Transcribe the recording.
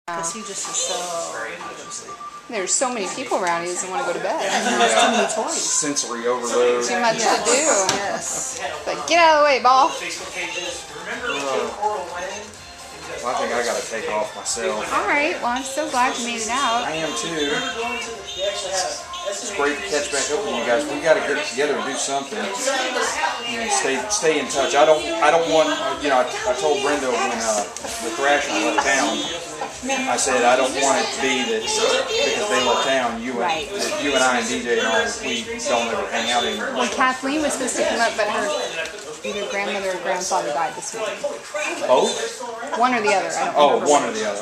Because he just is so... There's so many people around, he doesn't want to go to bed. And there's too many toys. Sensory overload. Too much to do. Yes. But get out of the way, ball. Well, I think I got to take off myself. Alright, well, I'm so glad you made it out. I am too. It's great to catch back up with you guys. We got to get together and do something. You know, stay in touch. I don't want. You know, I told Brenda when the Thrashers left town. I said I don't want it to be that because they left town, you and I and DJ and all, we don't ever hang out anymore. Well, Kathleen was supposed to come up, but her either grandmother or grandfather died this week. Both? One or the other. I don't remember. Oh, one or the other.